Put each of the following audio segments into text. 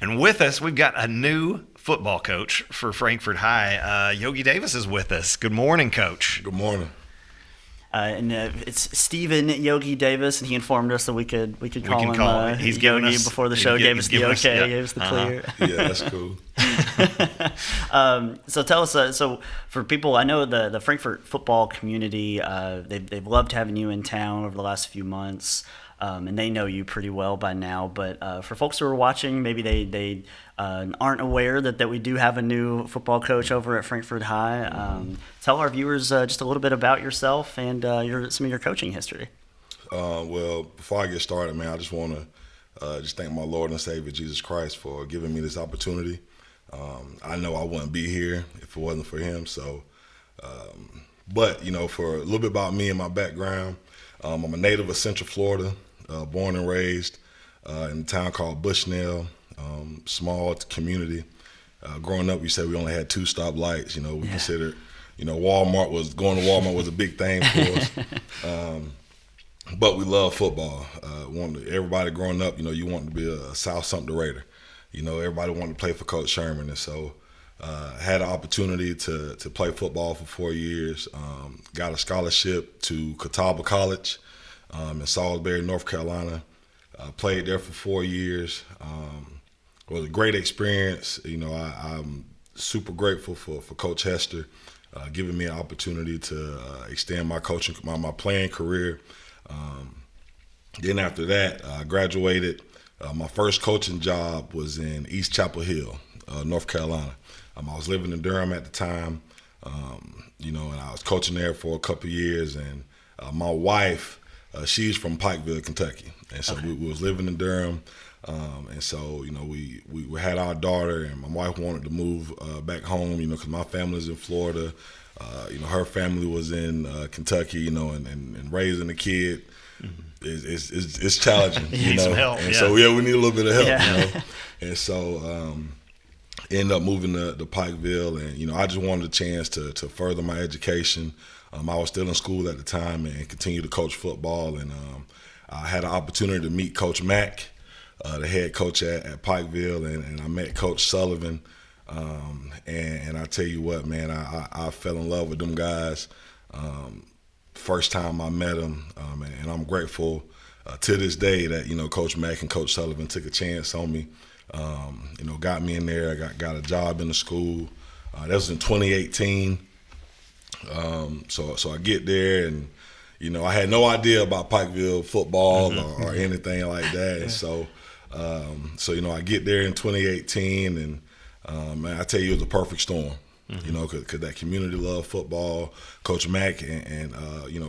And with us, we've got a new football coach for Frankfort High. Yogi Davis is with us. Good morning, Coach. Good morning. It's Stephen Yogi Davis, and he informed us that we could call him he's Yogi us, before the show. Gave us the okay, gave us the clear. Yeah, that's cool. So tell us. So for people, I know the Frankfort football community, they've loved having you in town over the last few months. And they know you pretty well by now. But for folks who are watching, maybe they aren't aware that we do have a new football coach over at Frankfort High. Tell our viewers just a little bit about yourself and some of your coaching history. Well, before I get started, man, I just want to just thank my Lord and Savior Jesus Christ for giving me this opportunity. I know I wouldn't be here if it wasn't for Him. So, but for a little bit about me and my background, I'm a native of Central Florida. Born and raised in a town called Bushnell, small community. Growing up, we said we only had 2 stoplights. We considered, going to Walmart was a big thing for us. But we love football. Everybody growing up, you wanted to be a South Sumter Raider. Everybody wanted to play for Coach Sherman, and so had an opportunity to play football for 4 years. Got a scholarship to Catawba College in Salisbury, North Carolina. Played there for 4 years. It was a great experience. I'm super grateful for Coach Hester giving me an opportunity to extend my coaching, my playing career. Then after that, I graduated. My first coaching job was in East Chapel Hill, North Carolina. I was living in Durham at the time, and I was coaching there for a couple of years. And my wife, she's from Pikeville, Kentucky, and so we was living in Durham, and so we had our daughter, and my wife wanted to move back home, because my family's in Florida, her family was in Kentucky, and raising a kid is challenging, Some help, so we need a little bit of help, and so ended up moving to Pikeville, and I just wanted a chance to further my education. I was still in school at the time and continued to coach football, and I had an opportunity to meet Coach Mack, the head coach at Pikeville, and I met Coach Sullivan, and I tell you what, man, I fell in love with them guys first time I met them, and I'm grateful to this day that Coach Mack and Coach Sullivan took a chance on me, got me in there. I got a job in the school. That was in 2018. So I get there, and I had no idea about Pikeville football or anything like that. And so I get there in 2018, and man, I tell you, it was a perfect storm. Because that community loved football. Coach Mack and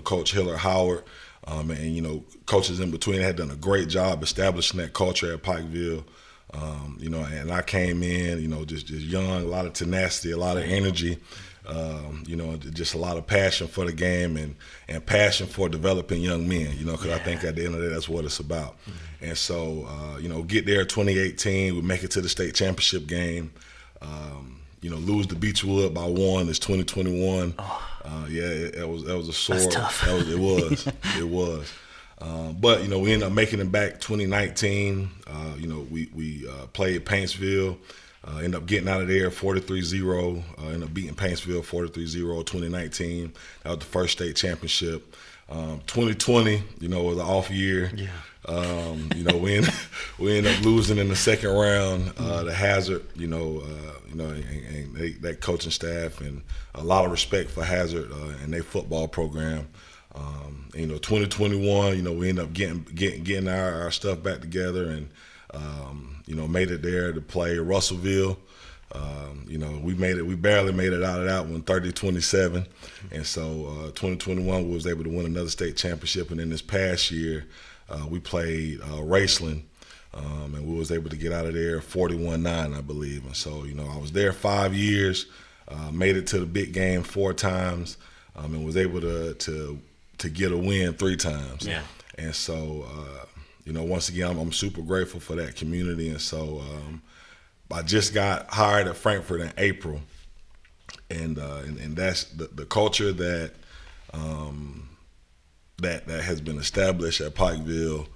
Coach Hillard Howard, and coaches in between had done a great job establishing that culture at Pikeville. And I came in, just young, a lot of tenacity, a lot of energy. Just a lot of passion for the game and passion for developing young men, because I think at the end of the day, that's what it's about. And so, get there 2018, we make it to the state championship game, lose to Beechwood by 1. It's 2021. That was a sore. That's tough. It was. But, we ended up making it back 2019. We played Paintsville. Ended up getting out of there 43-0. Ended up beating Paintsville 43-0 2019. That was the first state championship. 2020, was an off year. Yeah. We ended up losing in the second round to Hazard. And that coaching staff, and a lot of respect for Hazard and their football program. 2021, we ended up getting our stuff back together, and made it there to play Russellville. We barely made it out of that one, 30-27. And so 2021, we was able to win another state championship. And then this past year, we played Raceland, and we was able to get out of there 41-9, I believe. And so, I was there 5 years, made it to the big game 4 times, and was able to get a win 3 times. Yeah. And so, once again, I'm super grateful for that community. And so I just got hired at Frankfort in April, and that's the culture that that has been established at Pikeville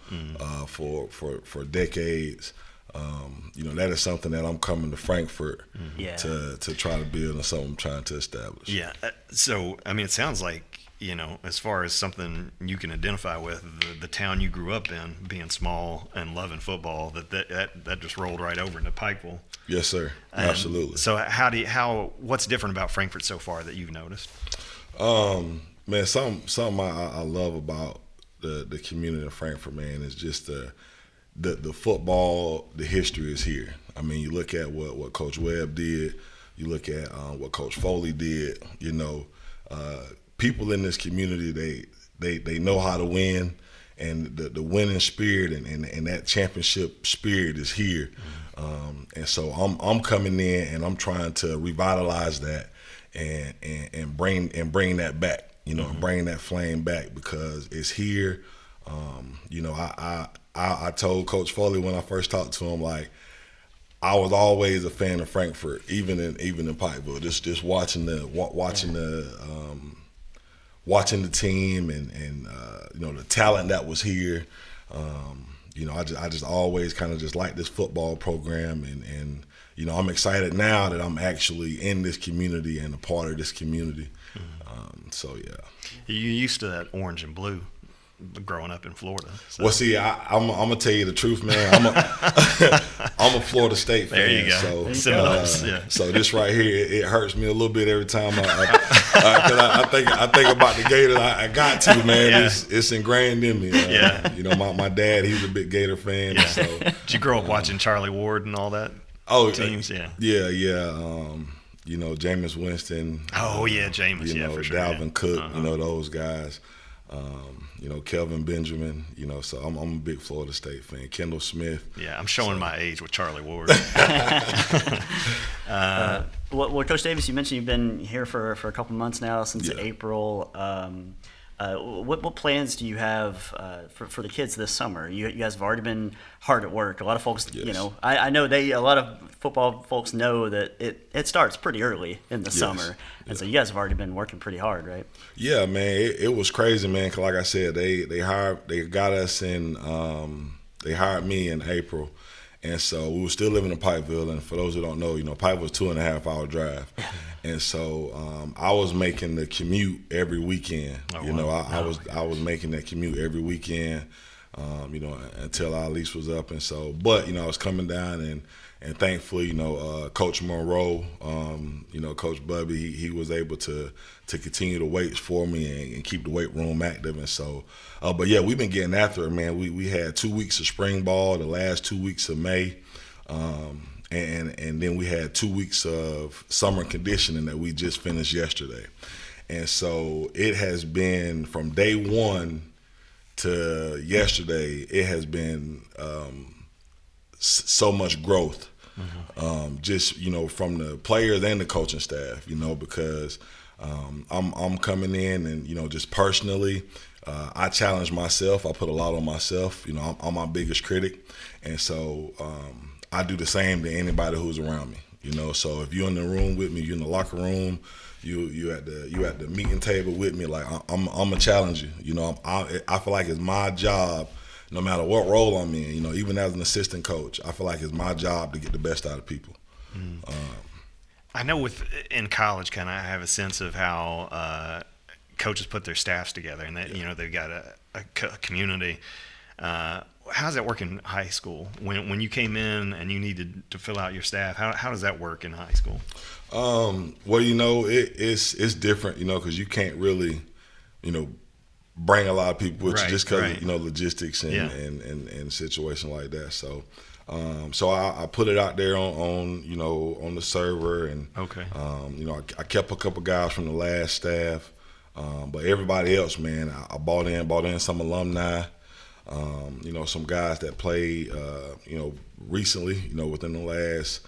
for decades. That is something that I'm coming to Frankfurt Yeah. to try to build, and something I'm trying to establish. Yeah. So, I mean, it sounds like, as far as something you can identify with, the town you grew up in, being small and loving football, that just rolled right over into Pikeville. Yes, sir. And Absolutely. So what's different about Frankfurt so far that you've noticed? Man, something I love about the community of Frankfurt, man, is just the football. The history is here. I mean, you look at what Coach Webb did. You look at what Coach Foley did. People in this community, they know how to win, and the winning spirit and that championship spirit is here. And so I'm coming in and I'm trying to revitalize that and bring that back. And bring that flame back, because it's here. I told Coach Foley when I first talked to him, like, I was always a fan of Frankfurt, even in Pikeville. Just watching the team and the talent that was here. I just always kind of just liked this football program, and I'm excited now that I'm actually in this community and a part of this community. So yeah. You used to that orange and blue growing up in Florida. So. Well, see, I'm gonna tell you the truth, man. I'm a Florida State fan. There you go. So this right here, it hurts me a little bit every time I think about the Gators. I got to, man. Yeah. It's ingrained in me. My dad, he's a big Gator fan. Yeah. So did you grow up watching Charlie Ward and all that? Teams, yeah. Jameis Winston. Oh yeah, Jameis, for sure. Dalvin Cook, those guys. Kelvin Benjamin. So I'm a big Florida State fan. Kendall Smith. Yeah, I'm showing my age with Charlie Ward. Well, Coach Davis, you mentioned you've been here for a couple months now, since April. What plans do you have for the kids this summer? You guys have already been hard at work. A lot of folks, yes. I know a lot of football folks know that it starts pretty early in the summer, and so you guys have already been working pretty hard, right? Yeah, man, it was crazy, man. 'Cause like I said, they got us in. They hired me in April. And so we were still living in Pikeville, and for those who don't know, Pikeville's 2.5 hour drive. And so I was making the commute every weekend. I was making that commute every weekend, until our lease was up. And so, but I was coming down, and thankfully, Coach Monroe, Coach Bubby, he was able to continue the weights for me and keep the weight room active. And so, but yeah, we've been getting after it, man. We had 2 weeks of spring ball, the last 2 weeks of May, and then we had 2 weeks of summer conditioning that we just finished yesterday. And so it has been, from day one to yesterday, it has been so much growth. Just from the players and the coaching staff, because I'm coming in, and just personally, I challenge myself. I put a lot on myself. I'm my biggest critic, and so I do the same to anybody who's around me. So if you're in the room with me, you're in the locker room, you at the meeting table with me, like I'm gonna challenge you. I feel like it's my job. No matter what role I'm in, even as an assistant coach, I feel like it's my job to get the best out of people. I know in college, kind of, I have a sense of how coaches put their staffs together, and that they've got a community. How does that work in high school? When you came in and you needed to fill out your staff, how does that work in high school? Well, it's different, because you can't really, bring a lot of people with you just because of logistics and situation like that. So I put it out there on the server, and I kept a couple guys from the last staff, but everybody else, man, I bought in some alumni, some guys that played recently, within the last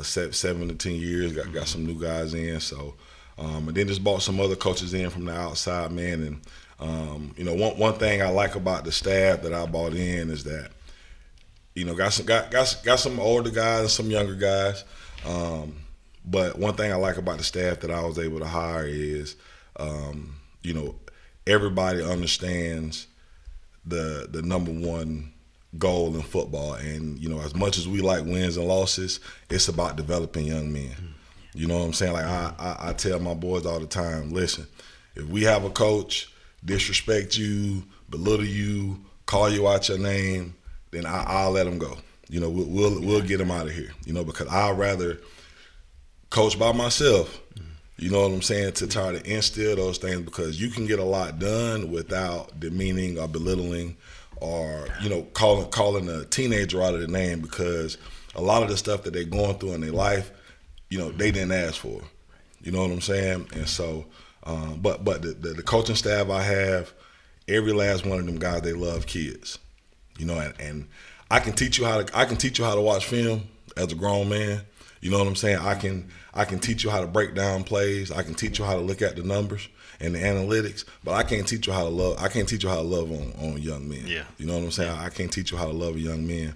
7 to 10 years, got some new guys in. So and then just bought some other coaches in from the outside, man. And one thing I like about the staff that I bought in is that, got some older guys and some younger guys. But one thing I like about the staff that I was able to hire is, everybody understands the number one goal in football. And, as much as we like wins and losses, it's about developing young men. You know what I'm saying? Like I tell my boys all the time, listen, if we have a coach disrespect you, belittle you, call you out your name, then I'll let them go. We'll get them out of here. Because I'd rather coach by myself. You know what I'm saying? To try to instill those things, because you can get a lot done without demeaning or belittling or calling a teenager out of the name, because a lot of the stuff that they're going through in their life, they didn't ask for. You know what I'm saying? And so, but the coaching staff I have, every last one of them guys, they love kids. And I can teach you how to watch film as a grown man. You know what I'm saying? I can teach you how to break down plays. I can teach you how to look at the numbers and the analytics, but I can't teach you how to love. I can't teach you how to love on young men. Yeah. You know what I'm saying? I can't teach you how to love a young man.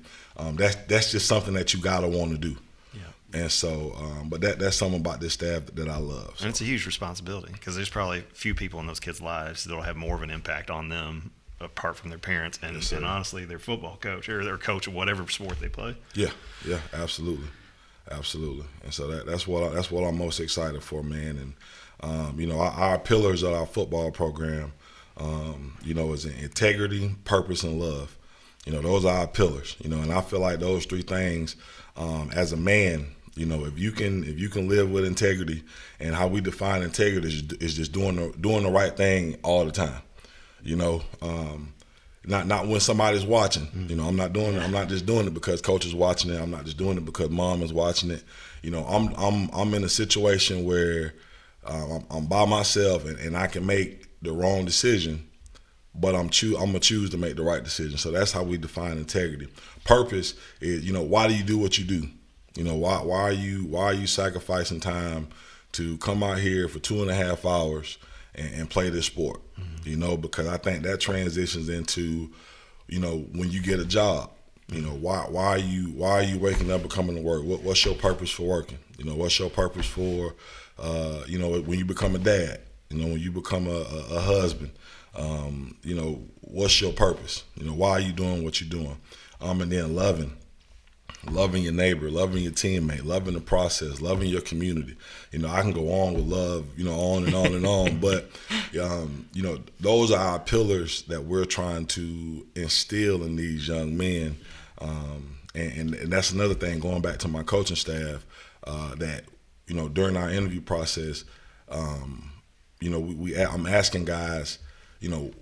That's just something that you gotta want to do. Yeah. And so, but that's something about this staff that I love. So. And it's a huge responsibility, because there's probably a few people in those kids' lives that'll have more of an impact on them apart from their parents and honestly their football coach or their coach of whatever sport they play. Yeah, absolutely. And so that's what I'm most excited for, man. And our pillars of our football program, is integrity, purpose, and love. Those are our pillars. And I feel like those three things, as a man, if you can live with integrity, and how we define integrity is just doing the right thing all the time. Not when somebody's watching. I'm not just doing it because coach is watching it. I'm not just doing it because mom is watching it. I'm in a situation where I'm by myself and I can make the wrong decision, but I'm gonna choose to make the right decision. So that's how we define integrity. Purpose is, why do you do what you do? Why are you sacrificing time to come out here for 2.5 hours and play this sport? Because I think that transitions into, when you get a job, why are you waking up and coming to work? What's your purpose for working? What's your purpose for, when you become a dad? When you become a husband, what's your purpose? Why are you doing what you're doing? And then loving your neighbor, loving your teammate, loving the process, loving your community. I can go on with love, on and on and on. But, those are our pillars that we're trying to instill in these young men. And that's another thing, going back to my coaching staff, that, during our interview process, I'm asking guys,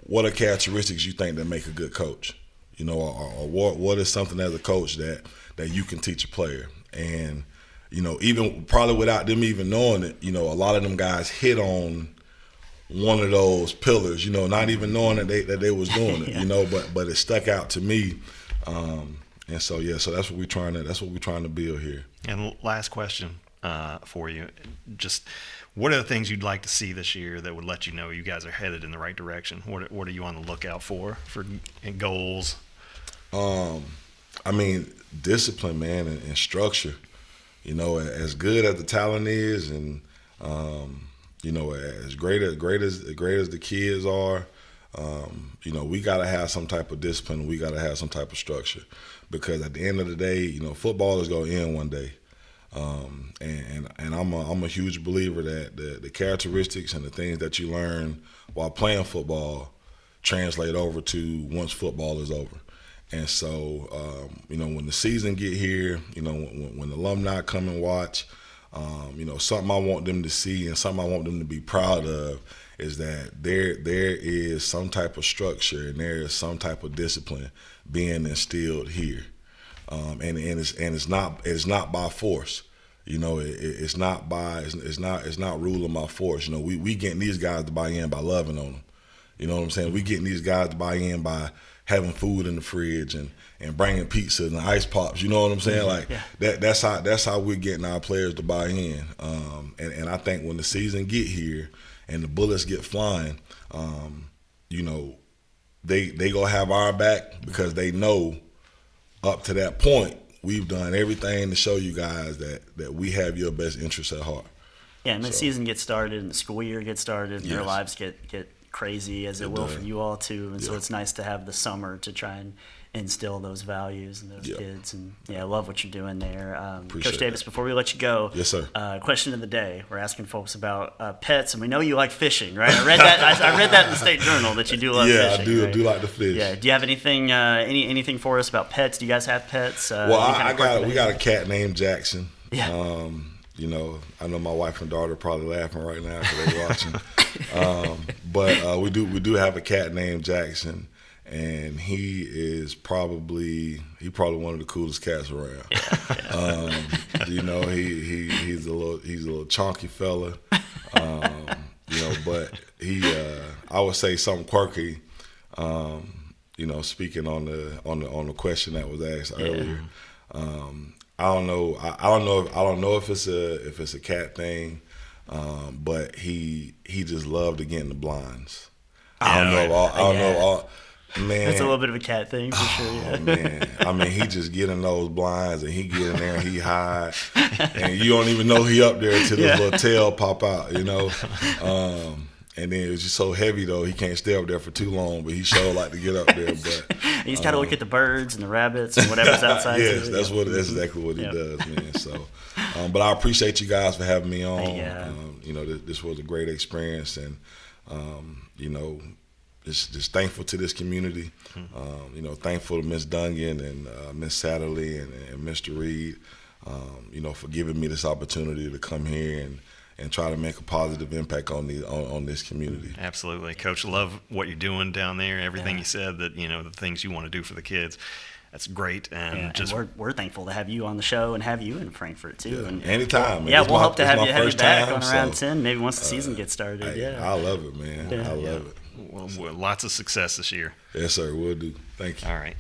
what are characteristics you think that make a good coach? Or what is something as a coach that you can teach a player? And, even probably without them even knowing it, a lot of them guys hit on one of those pillars, not even knowing that they was doing it, but it stuck out to me. And so that's what we're trying to build here. And last question for you, just what are the things you'd like to see this year that would let you know you guys are headed in the right direction? What are you on the lookout for goals? Discipline, man, and structure. As good as the talent is, and as great as the kids are, we gotta have some type of discipline. We gotta have some type of structure, because at the end of the day, football is gonna end one day. And I'm a huge believer that the characteristics and the things that you learn while playing football translate over to once football is over. And so, when the season get here, when the alumni come and watch, something I want them to see and something I want them to be proud of is that there is some type of structure and there is some type of discipline being instilled here, and it's not by force. It's not ruling by force. We getting these guys to buy in by loving on them. You know what I'm saying? We getting these guys to buy in by having food in the fridge and bringing pizza and ice pops. You know what I'm saying? Like that's how we're getting our players to buy in. And I think when the season get here and the bullets get flying, they gonna have our back, because they know up to that point we've done everything to show you guys that we have your best interests at heart. Yeah, and the season gets started and the school year gets started and their lives get crazy as it will for you all too. And so it's nice to have the summer to try and instill those values in those kids. And I love what you're doing there. Coach Davis, that. before we let you go, Yes, sir. Question of the day. We're asking folks about pets, and we know you like fishing, right? I read that. I read that in the State Journal that you do love fishing. I do. Right? I do like to fish. Yeah. Do you have anything anything for us about pets? Do you guys have pets? Well, we got a cat named Jackson. Yeah. You know, I know my wife and daughter are probably laughing right now because they're watching. But we do have a cat named Jackson, and he's probably one of the coolest cats around. You know, he's a little chunky fella. You know, but I would say something quirky. You know, speaking on the question that was asked earlier. I don't know if it's a cat thing, but he just loved to get in the blinds. I don't know. Man, that's a little bit of a cat thing for sure. Yeah. Man, I mean, he just get in those blinds and he get in there and he hide, and you don't even know he up there until his little tail pop out, you know. And then it was just so heavy though, he can't stay up there for too long. But he sure like to get up there. But he's got to look at the birds and the rabbits and whatever's outside. Yes, that's exactly what he does, man. So, but I appreciate you guys for having me on. You know, this was a great experience, and you know, just thankful to this community. You know, thankful to Miss Dungan and Miss Satterley and Mr. Reed. You know, for giving me this opportunity to come here and try to make a positive impact on this community. Absolutely. Coach, love what you're doing down there. Everything you said, that, you know, the things you want to do for the kids. That's great. And we're thankful to have you on the show and have you in Frankfort too. Yeah. And anytime. Man. We'll hope to have you back time, on around 10, maybe once the season gets started. I love it, man. I love it. Well, lots of success this year. Yes, sir. We'll do. Thank you. All right.